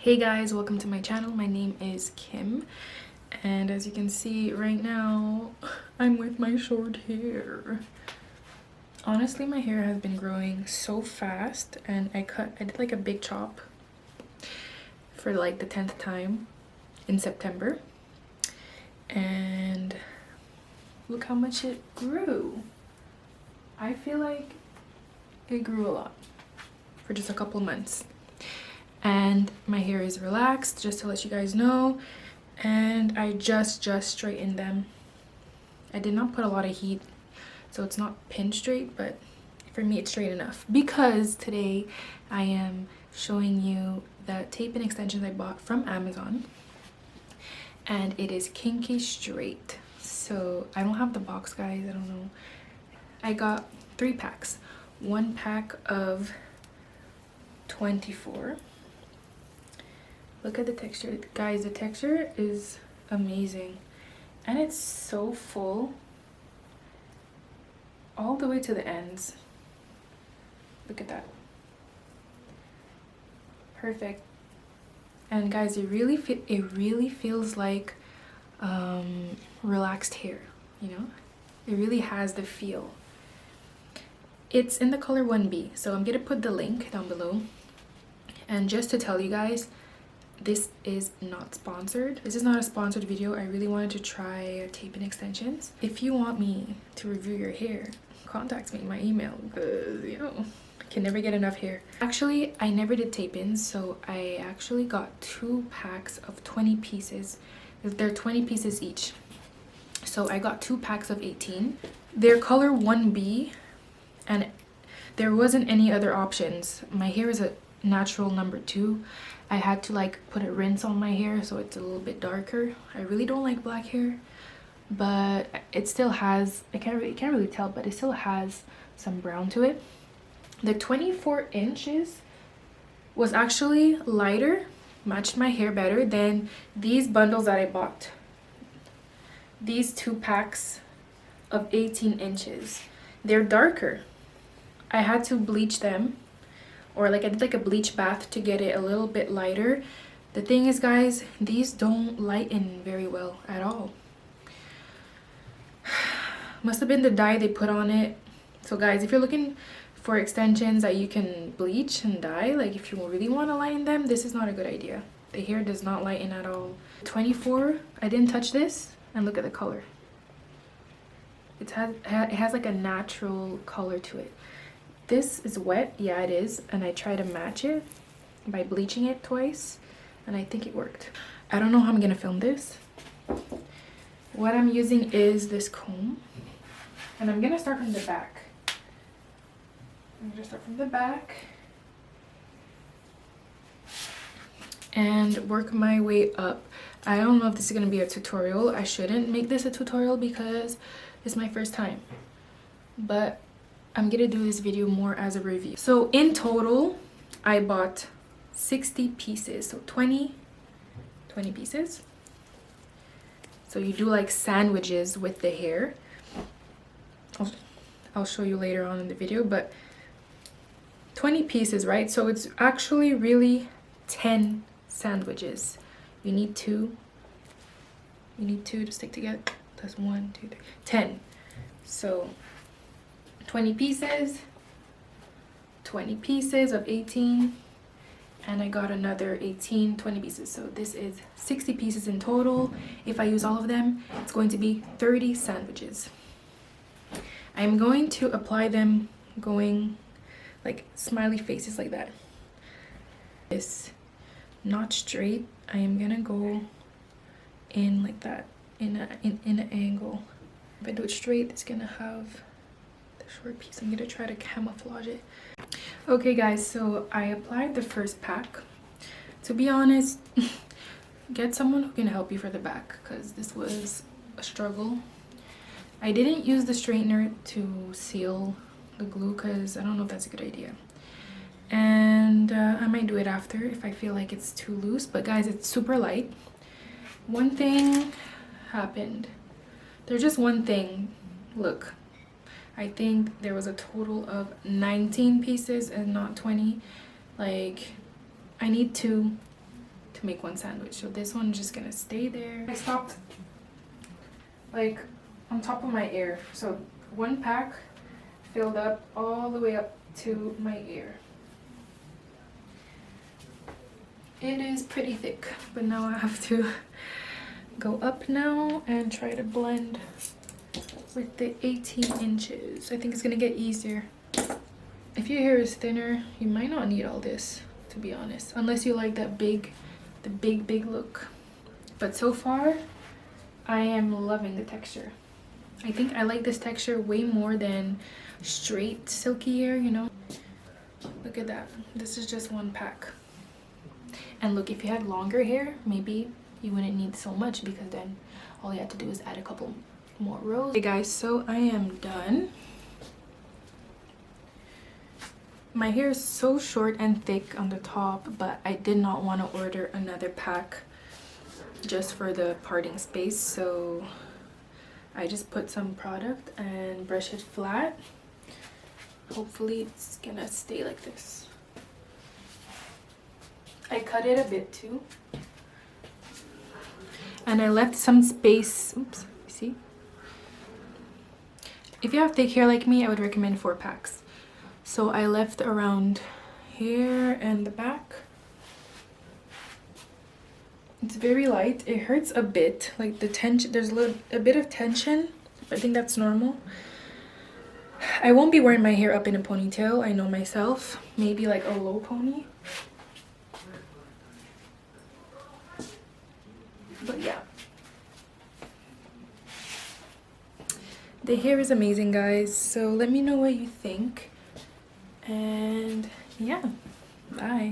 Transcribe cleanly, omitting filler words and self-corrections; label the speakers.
Speaker 1: Hey guys, welcome to my channel. My name is Kim, and as you can see right now, I'm with my short hair. Honestly, my hair has been growing so fast, and I did like a big chop for like the 10th time in September, and look how much it grew. I feel like it grew a lot for just a couple months. And my hair is relaxed, just to let you guys know, and I just straightened them. I did not put a lot of heat, so it's not pin straight, but for me it's straight enough, because today I am showing you the tape and extensions I bought from Amazon, and it is Kinky Straight. So I don't have the box, guys, I don't know. I got 3 packs. One pack of 24. Look at the texture, guys. The texture is amazing, and it's so full all the way to the ends. Look at that. Perfect. And guys, it really feels like relaxed hair, you know. It really has the feel. It's in the color 1B, so I'm gonna put the link down below. And just to tell you guys, this is not sponsored. This is not a sponsored video. I really wanted to try tape and extensions. If you want me to review your hair, contact me, my email, because you know, I can never get enough hair. Actually, I never did tape-ins, so I actually got 2 packs of 20 pieces. They're 20 pieces each. So I got 2 packs of 18. They're color 1B, and there wasn't any other options. My hair is a natural number 2. I had to like put a rinse on my hair so it's a little bit darker. I really don't like black hair, but it still has, you can't really tell, but it still has some brown to it. The 24 inches was actually lighter, matched my hair better than these bundles that I bought. These 2 packs of 18 inches. They're darker. I had to bleach them, or like I did like a bleach bath to get it a little bit lighter. The thing is, guys, these don't lighten very well at all. Must have been the dye they put on it. So guys, if you're looking for extensions that you can bleach and dye, like if you really want to lighten them, this is not a good idea. The hair does not lighten at all. 24, I didn't touch this, and look at the color. It has like a natural color to it. This is wet, yeah it is, and I try to match it by bleaching it twice, and I think it worked. I don't know how I'm gonna film this. What I'm using is this comb, and I'm gonna start from the back. I'm gonna start from the back and work my way up. I don't know if this is gonna be a tutorial. I shouldn't make this a tutorial because it's my first time, but I'm gonna do this video more as a review. So in total, I bought 60 pieces, so 20 pieces. So you do like sandwiches with the hair. I'll show you later on in the video, but 20 pieces, right? So it's actually really 10 sandwiches. You need 2. You need 2 to stick together. That's 1, 2, 3, 10. So 20 pieces of 18, and I got another 18 20 pieces, so this is 60 pieces in total. If I use all of them, it's going to be 30 sandwiches. I'm going to apply them going like smiley faces like that. This not straight, I am gonna go in like that, in an angle. If I do it straight, it's gonna have short piece. I'm gonna try to camouflage it. Okay guys, so I applied the first pack. To be honest, get someone who can help you for the back, because this was a struggle. I didn't use the straightener to seal the glue because I don't know if that's a good idea, and I might do it after if I feel like it's too loose. But guys, it's super light. One thing happened. There's just one thing. Look, I think there was a total of 19 pieces and not 20. Like, I need 2 to make one sandwich. So this one's just gonna stay there. I stopped like on top of my ear. So one pack filled up all the way up to my ear. It is pretty thick, but now I have to go up now and try to blend with the 18 inches. I think it's gonna get easier. If your hair is thinner, you might not need all this, to be honest, unless you like that big look. But so far I am loving the texture. I think I like this texture way more than straight silky hair, you know. Look at that. This is just one pack. And look, if you had longer hair, maybe you wouldn't need so much, because then all you have to do is add a couple more rows. Hey guys, so I am done. My hair is so short and thick on the top, but I did not want to order another pack just for the parting space, so I just put some product and brush it flat. Hopefully it's gonna stay like this. I cut it a bit too, and I left some space. Oops, see? If you have thick hair like me, I would recommend 4 packs. So I left around here and the back. It's very light. It hurts a bit, like the tension. There's a bit of tension, but I think that's normal. I won't be wearing my hair up in a ponytail, I know myself. Maybe like a low pony. But yeah. The hair is amazing, guys. So let me know what you think. And yeah, bye.